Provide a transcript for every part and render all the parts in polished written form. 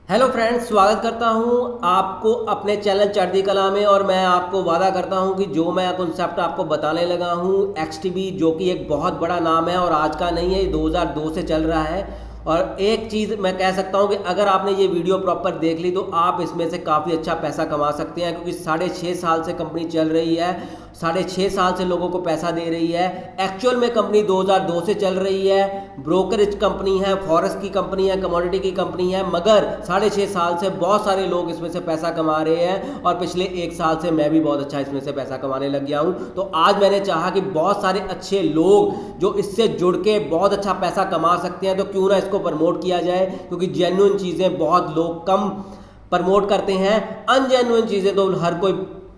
Hello friends, स्वागत करता हूं आपको अपने चैनल चढ़ती कला में। और मैं आपको वादा करता हूं कि जो मैं कॉन्सेप्ट आपको बताने लगा हूं एक्सटीबी, जो कि एक बहुत बड़ा नाम है और आज का नहीं है, ये 2002 से चल रहा है। और एक चीज़ मैं कह सकता हूं कि अगर आपने ये वीडियो प्रॉपर देख ली तो आप इसमें से काफ़ी अच्छा पैसा कमा सकते हैं, क्योंकि 6.5 साल से कंपनी चल रही है, 6.5 साल से लोगों को पैसा दे रही है। एक्चुअल में कंपनी 2002 से चल रही है, ब्रोकरेज कंपनी है, फॉरेक्स की कंपनी है, कमोडिटी की कंपनी है, मगर 6.5 साल से बहुत सारे लोग इसमें से पैसा कमा रहे हैं। और पिछले 1 साल से मैं भी बहुत अच्छा इसमें से पैसा कमाने लग गया हूं। तो आज मैंने चाहा कि बहुत सारे अच्छे लोग जो इससे जुड़ के बहुत अच्छा पैसा कमा सकते हैं, तो क्यों ना इसको प्रमोट किया जाए, क्योंकि जेन्युइन चीज़ें बहुत लोग कम प्रमोट करते हैं, अनजेन्युइन चीज़ें तो हर कोई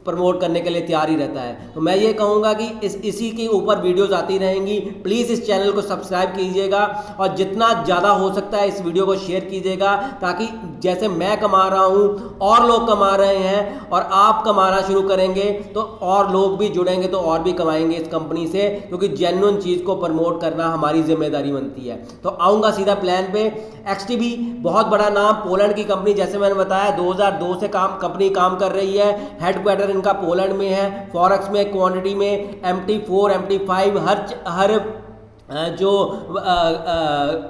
प्रमोट करने के लिए तैयार ही रहता है। तो मैं ये कहूँगा कि इसी के ऊपर वीडियोस आती रहेंगी। प्लीज़ इस चैनल को सब्सक्राइब कीजिएगा और जितना ज़्यादा हो सकता है इस वीडियो को शेयर कीजिएगा, ताकि जैसे मैं कमा रहा हूँ और लोग कमा रहे हैं और आप कमाना शुरू करेंगे तो और लोग भी जुड़ेंगे, तो और भी कमाएंगे इस कंपनी से, क्योंकि जेन्युइन चीज़ को प्रमोट करना हमारी जिम्मेदारी बनती है। तो आऊँगा सीधा प्लान पे। एक्सटीबी बहुत बड़ा नाम, पोलैंड की कंपनी, जैसे मैंने बताया 2002 से कंपनी काम कर रही है। हेडक्वार्टर इनका पोलैंड में है। फॉरेक्स में, क्वांटिटी में, MT4 MT5 हर जो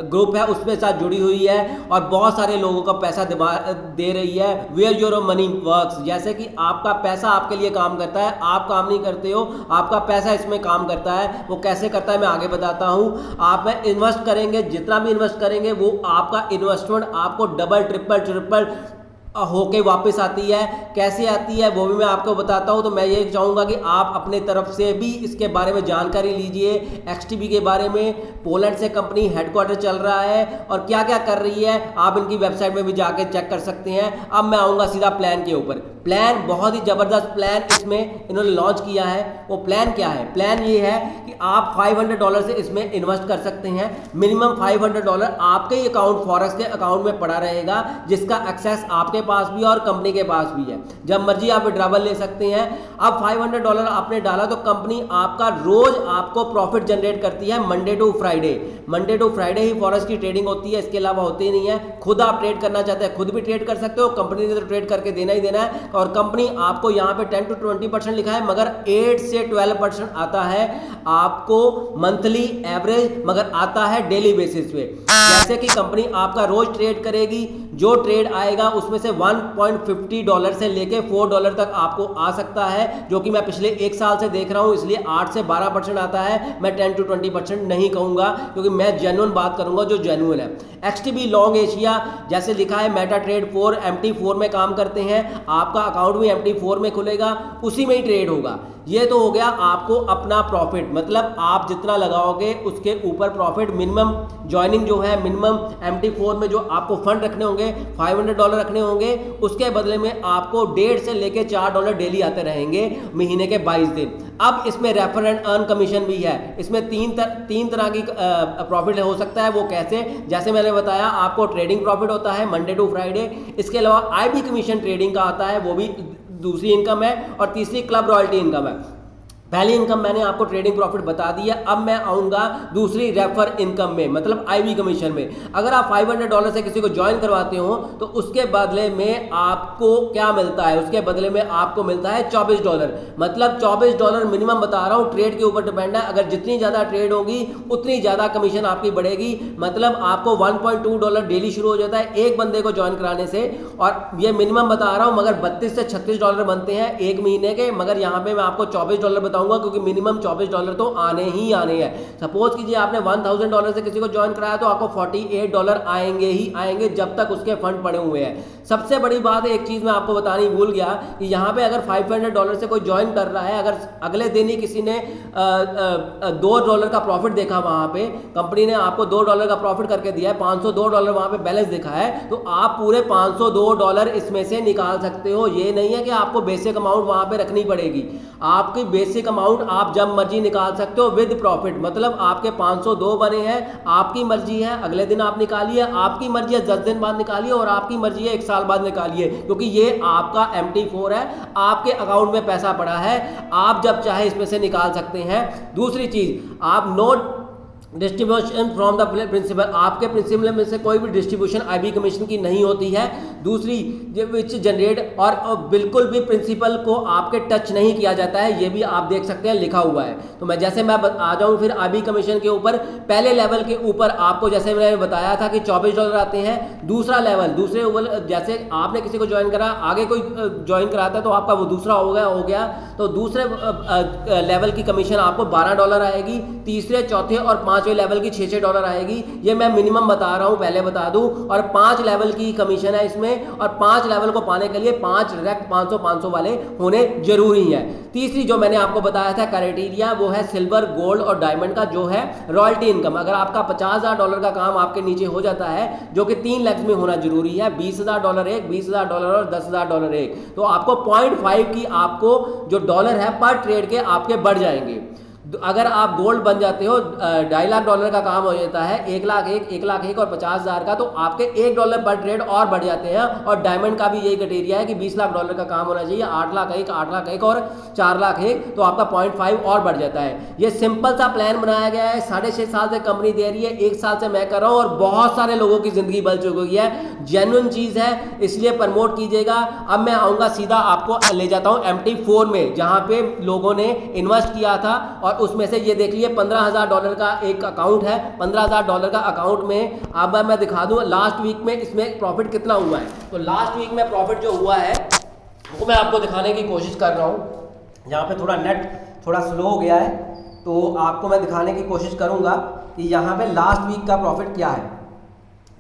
ग्रुप है उसमें साथ जुड़ी हुई है और बहुत सारे लोगों का पैसा दे रही है। वेयर योर मनी वर्क्स, जैसे कि आपका पैसा आपके लिए काम करता है, आप काम नहीं करते हो, आपका पैसा इसमें काम करता है। वो कैसे करता है मैं आगे बताता हूँ। आप में इन्वेस्ट करेंगे, जितना भी इन्वेस्ट करेंगे वो आपका इन्वेस्टमेंट आपको डबल ट्रिपल होके वापस आती है। कैसे आती है वो भी मैं आपको बताता हूं। तो मैं ये चाहूँगा कि आप अपने तरफ से भी इसके बारे में जानकारी लीजिए, एक्सटीबी के बारे में। पोलैंड से कंपनी हेडक्वार्टर चल रहा है और क्या क्या कर रही है आप इनकी वेबसाइट में भी जाके चेक कर सकते हैं। अब मैं आऊँगा सीधा प्लान के ऊपर। प्लान बहुत ही ज़बरदस्त प्लान इसमें इन्होंने लॉन्च किया है। वो प्लान क्या है? प्लान ये है कि आप $500 से इसमें इन्वेस्ट कर सकते हैं। मिनिमम $500 आपके ही अकाउंट, फॉरेक्स के अकाउंट में पड़ा रहेगा, जिसका एक्सेस आपके पास भी और कंपनी के पास भी है। जब मर्जी आप विड्रॉवल ले सकते हैं। अब $500 आपने डाला तो कंपनी आपका रोज आपको प्रॉफिट जनरेट करती है, मंडे टू फ्राइडे ही फॉरेक्स की ट्रेडिंग होती है, इसके अलावा होती नहीं है। खुद आप ट्रेड करना चाहते हैं खुद भी ट्रेड कर सकते हो, कंपनी ने तो ट्रेड करके देना ही देना है। और कंपनी आपको यहाँ पे 10 to 20% लिखा है, मगर 8 से 12% आता है आपको मंथली एवरेज, मगर आता है डेली बेसिस पे। जैसे कि कंपनी आपका रोज ट्रेड करेगी, जो ट्रेड आएगा उसमें से $1.50 से लेके $4 तक आपको आ सकता है, जो कि मैं पिछले 1 साल से देख रहा हूं, इसलिए 8 से 12% आता है। मैं 10 to 20% नहीं कहूंगा, क्योंकि मैं जेन्युइन बात करूंगा जो जेन्युइन है। एक्सटीबी लॉन्ग एशिया, जैसे लिखा है मेटा ट्रेड 4 MT4 में काम करते हैं। आपका अकाउंट भी MT4 में खुलेगा, उसी में ही ट्रेड होगा। ये तो हो गया आपको अपना प्रॉफिट, मतलब आप जितना लगाओगे उसके ऊपर प्रॉफिट। मिनिमम ज्वाइनिंग जो है, मिनिमम MT4 में जो आपको फंड रखने होंगे, $500 रखने होंगे, उसके बदले में आपको 1.5 से लेके $4 डेली आते रहेंगे महीने के 22 दिन। अब इसमें रेफर एंड अर्न कमीशन भी है। इसमें तीन तरह की प्रॉफिट हो सकता है। वो कैसे? जैसे मैंने बताया, आपको ट्रेडिंग प्रॉफिट होता है मंडे टू फ्राइडे, इसके अलावा IB कमीशन ट्रेडिंग का आता है, वो भी दूसरी इनकम है। और तीसरी क्लब रॉयल्टी इनकम है। पहली इनकम मैंने आपको ट्रेडिंग प्रॉफिट बता दी है। अब मैं आऊँगा दूसरी रेफर इनकम में, मतलब IB कमीशन में। अगर आप $500 से किसी को ज्वाइन करवाते हो तो उसके बदले में आपको क्या मिलता है? उसके बदले में आपको मिलता है $24, मतलब $24 मिनिमम बता रहा हूँ, ट्रेड के ऊपर डिपेंड है। अगर जितनी ज़्यादा ट्रेड होगी उतनी ज़्यादा कमीशन आपकी बढ़ेगी, मतलब आपको $1.2 डेली शुरू हो जाता है एक बंदे को ज्वाइन कराने से। और ये मिनिमम बता रहा हूँ, मगर $32 से $36 बनते हैं एक महीने के, मगर यहाँ पे मैं आपको $24 बताऊंगा, क्योंकि मिनिमम $24 तो आने ही आने हैं। सपोज कीजिए आपने $1000 से किसी को ज्वाइन कराया तो आपको $48 आएंगे ही आएंगे, जब तक उसके फंड पड़े हुए हैं। सबसे बड़ी बात है, एक चीज मैं आपको बतानी भूल गया, कि यहाँ पे अगर $500 से कोई ज्वाइन कर रहा है, अगर अगले दिन ही किसी ने $2 का प्रॉफिट देखा, वहां पे कंपनी ने आपको $2 का प्रॉफिट करके दिया है, $502 वहां पे बैलेंस दिखा है, तो आप पूरे $502 इसमें से निकाल सकते हो। ये नहीं है कि आपको बेसिक अमाउंट वहां पे रखनी पड़ेगी। आपकी बेसिक अमाउंट आप जब मर्जी निकाल सकते हो विद प्रॉफिट, मतलब आपके 502 बने हैं, आपकी मर्जी है अगले दिन आप निकालिए, आपकी मर्जी है 10 दिन बाद निकालिए, और आपकी मर्जी है 1 साल बाद निकालिए, क्योंकि ये आपका MT4 है, आपके अकाउंट में पैसा पड़ा है, आप जब चाहे इसमें से निकाल सकते हैं। दूसरी चीज, आप note distribution from the principal, आपके प्रिंसिपल में से कोई भी डिस्ट्रीब्यूशन आईबी कमीशन की नहीं होती है। दूसरी विच जनरेट, और बिल्कुल भी प्रिंसिपल को आपके टच नहीं किया जाता है, ये भी आप देख सकते हैं लिखा हुआ है। तो मैं आ जाऊं फिर आईबी कमीशन के ऊपर। पहले लेवल के ऊपर आपको जैसे मैंने बताया था कि $24 आते हैं। दूसरा लेवल, दूसरे जैसे आपने किसी को ज्वाइन करा, आगे कोई ज्वाइन कराता है तो आपका वो दूसरा हो गया तो दूसरे लेवल की कमीशन आपको $12 आएगी। तीसरे, चौथे और पांचवें लेवल की $6 आएगी। ये मैं मिनिमम बता रहा हूं, पहले बता दूं। और 5 लेवल की कमीशन है इसमें, और 5 लेवल को पाने के लिए 5 डायरेक्ट 500 वाले होने जरूरी है। तीसरी जो मैंने आपको बताया था क्राइटेरिया, वो है सिल्वर, गोल्ड और डायमंड का, जो है रॉयल्टी इनकम। अगर आपका $50,000 का काम आपके नीचे हो जाता है, जो कि 3 लाख में होना जरूरी है, $20,000 एक, $20,000 और $10,000 एक, तो आपको 0.5 की आपको जो डॉलर है पर ट्रेड के आपके बढ़ जाएंगे। अगर आप गोल्ड बन जाते हो, $2.5 लाख का काम हो जाता है, 1 लाख एक और 50,000 का, तो आपके $1 पर ट्रेड और बढ़ जाते हैं। और डायमंड का भी यही क्राइटेरिया है कि $20 लाख का काम होना चाहिए, 8 लाख एक और 4 लाख एक, तो आपका 0.5 और बढ़ जाता है। ये सिंपल सा प्लान बनाया गया है, 6.5 साल से कंपनी दे रही है, 1 साल से मैं कर रहा हूँ, और बहुत सारे लोगों की जिंदगी बदल चुकी है। जेन्युइन चीज है, इसलिए प्रमोट कीजिएगा। अब मैं आऊंगा सीधा, आपको ले जाता हूँ MT4 में, जहां पे लोगों ने इन्वेस्ट किया था, और उसमें से ये देख लिए $15,000 का एक अकाउंट है। $15,000 का अकाउंट में अब मैं दिखा दूं लास्ट वीक में इसमें प्रॉफिट कितना हुआ है। तो लास्ट वीक में प्रॉफिट जो हुआ है वो मैं आपको दिखाने की कोशिश कर रहा हूं। यहाँ पे थोड़ा नेट थोड़ा स्लो हो गया है, तो आपको मैं दिखाने की कोशिश करूंगा कि यहाँ पे लास्ट वीक का प्रॉफिट क्या है।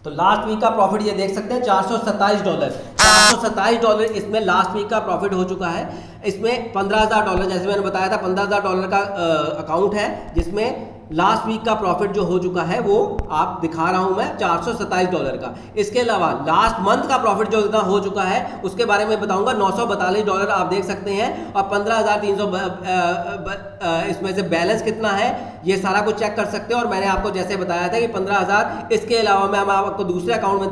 तो लास्ट वीक का प्रॉफिट ये देख सकते हैं $427 इसमें लास्ट वीक का प्रॉफिट हो चुका है। इसमें $15,000, जैसे मैंने बताया था, $15,000 का अकाउंट है, जिसमें लास्ट वीक का प्रॉफिट जो हो चुका है वो आप दिखा रहा हूं मैं $427 का। इसके अलावा लास्ट मंथ का प्रॉफिट जो इतना हो चुका है उसके बारे में बताऊंगा, $942 आप देख सकते हैं, और 15,300 इसमें से बैलेंस कितना है ये सारा कुछ चेक कर सकते हैं। और मैंने आपको जैसे बताया था कि 15,000, इसके अलावा मैं आपको दूसरे अकाउंट में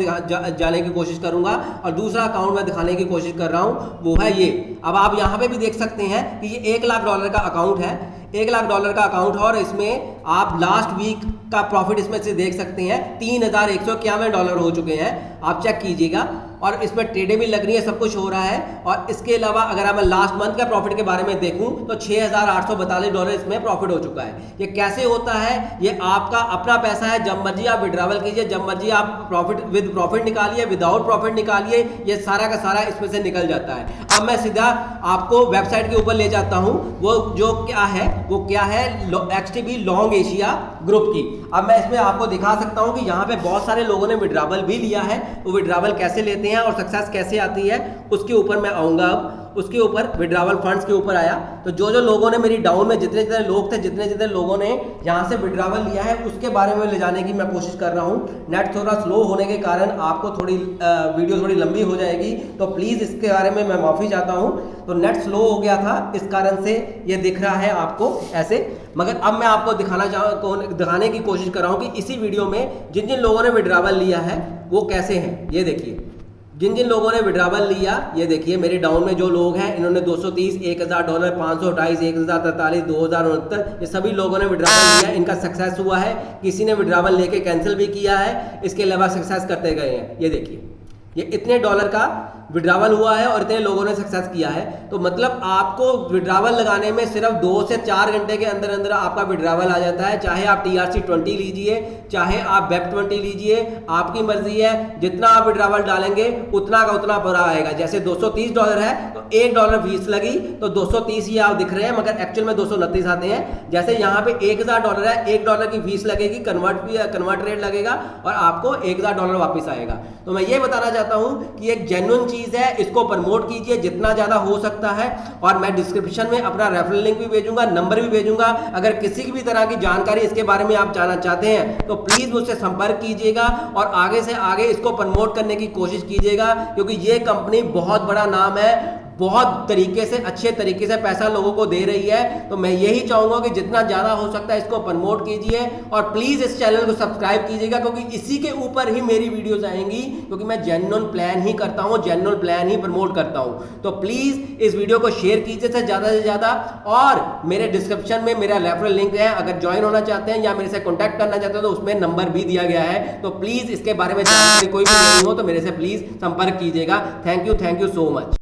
जाने की कोशिश करूंगा, और दूसरा अकाउंट में दिखाने की कोशिश कर रहा हूं, वो है ये। अब आप यहाँ पे भी देख सकते हैं कि ये $1 लाख का अकाउंट है, $1 लाख का अकाउंट है, और इसमें आप लास्ट वीक का प्रॉफिट इसमें से देख सकते हैं $3,191 हो चुके हैं, आप चेक कीजिएगा। और इसमें ट्रेडें भी लग रही है, सब कुछ हो रहा है। और इसके अलावा अगर मैं लास्ट मंथ का प्रॉफिट के बारे में देखूं तो $6,842 इसमें प्रॉफिट हो चुका है। ये कैसे होता है? ये आपका अपना पैसा है, जब मर्जी आप विड्रॉवल कीजिए, जब मर्जी आप प्रॉफिट निकालिए, विदाउट प्रॉफिट निकालिए, ये सारा का सारा इसमें से निकल जाता है। अब मैं सीधा आपको वेबसाइट के ऊपर ले जाता हूं, वो क्या है XTB लॉन्ग एशिया ग्रुप की। अब मैं इसमें आपको दिखा सकता हूं कि यहाँ पे बहुत सारे लोगों ने विड्रॉवल भी लिया है, वो विड्रॉवल कैसे लेते हैं और सक्सेस कैसे आती है उसके ऊपर मैं आऊंगा। अब उसके ऊपर विड्रॉवल फंड्स के ऊपर आया, तो जो लोगों ने मेरी डाउन में जितने लोग थे, जितने लोगों ने यहाँ से विड्रॉवल लिया है, उसके बारे में ले जाने की मैं कोशिश कर रहा हूँ। नेट थोड़ा स्लो होने के कारण आपको वीडियो थोड़ी लंबी हो जाएगी, तो प्लीज़ इसके बारे में मैं माफ़ी चाहता हूँ। तो नेट स्लो हो गया था, इस कारण से ये दिख रहा है आपको ऐसे। मगर अब मैं आपको दिखाने की कोशिश कर रहा हूँ कि इसी वीडियो में जिन लोगों ने विड्रॉवल लिया है वो कैसे हैं। ये देखिए, जिन लोगों ने विड्रॉवल लिया, ये देखिए मेरे डाउन में जो लोग हैं, इन्होंने $230, $1,000, $528, 1,043, 2,069, ये सभी लोगों ने विड्रॉवल लिया, इनका सक्सेस हुआ है। किसी ने विड्रॉवल लेके कैंसिल भी किया है, इसके अलावा सक्सेस करते गए हैं। ये देखिए, ये इतने डॉलर का विड्रॉवल हुआ है और इतने लोगों ने सक्सेस किया है। तो मतलब आपको विड्रॉवल लगाने में सिर्फ 2 से 4 घंटे के अंदर अंदर आपका विड्रॉवल आ जाता है। चाहे आप TRC20 लीजिए, चाहे आप BEP20 लीजिए, आपकी मर्जी है। जितना आप विड्रॉवल डालेंगे उतना का उतना पूरा आएगा। जैसे $230 है तो $1 फीस लगी, तो 230 ही आप दिख रहे हैं, मगर एक्चुअल में 229 आते हैं। जैसे यहाँ पे $1,000 है, $1 की फीस लगेगी, कन्वर्ट रेट लगेगा, और आपको $1,000 वापस आएगा। तो मैं ये बताना चाहता हूँ कि एक जेन्युइन चीज है, इसको प्रमोट कीजिए जितना ज्यादा हो सकता है। और मैं डिस्क्रिप्शन में अपना रेफरल लिंक भी भेजूंगा, नंबर भी भेजूंगा। अगर किसी भी तरह की जानकारी इसके बारे में आप जानना चाहते हैं तो प्लीज मुझसे संपर्क कीजिएगा, और आगे से आगे इसको प्रमोट करने की कोशिश कीजिएगा, क्योंकि ये कंपनी बहुत बड़ा नाम है, बहुत तरीके से, अच्छे तरीके से पैसा लोगों को दे रही है। तो मैं यही चाहूंगा कि जितना ज्यादा हो सकता है इसको प्रमोट कीजिए और प्लीज इस चैनल को सब्सक्राइब कीजिएगा, क्योंकि इसी के ऊपर ही मेरी वीडियोस आएंगी, क्योंकि मैं जेन्युइन प्लान ही करता हूं, जेन्युइन प्लान ही प्रमोट करता हूं। तो प्लीज इस वीडियो को शेयर कीजिए से ज्यादा और मेरे डिस्क्रिप्शन में मेरा रेफरल लिंक है, अगर ज्वाइन होना चाहते हैं या मेरे से कॉन्टैक्ट करना चाहते हैं तो उसमें नंबर भी दिया गया है। तो प्लीज इसके बारे में जानकारी कोई भी नहीं हो तो मेरे से प्लीज संपर्क कीजिएगा। Thank you so much.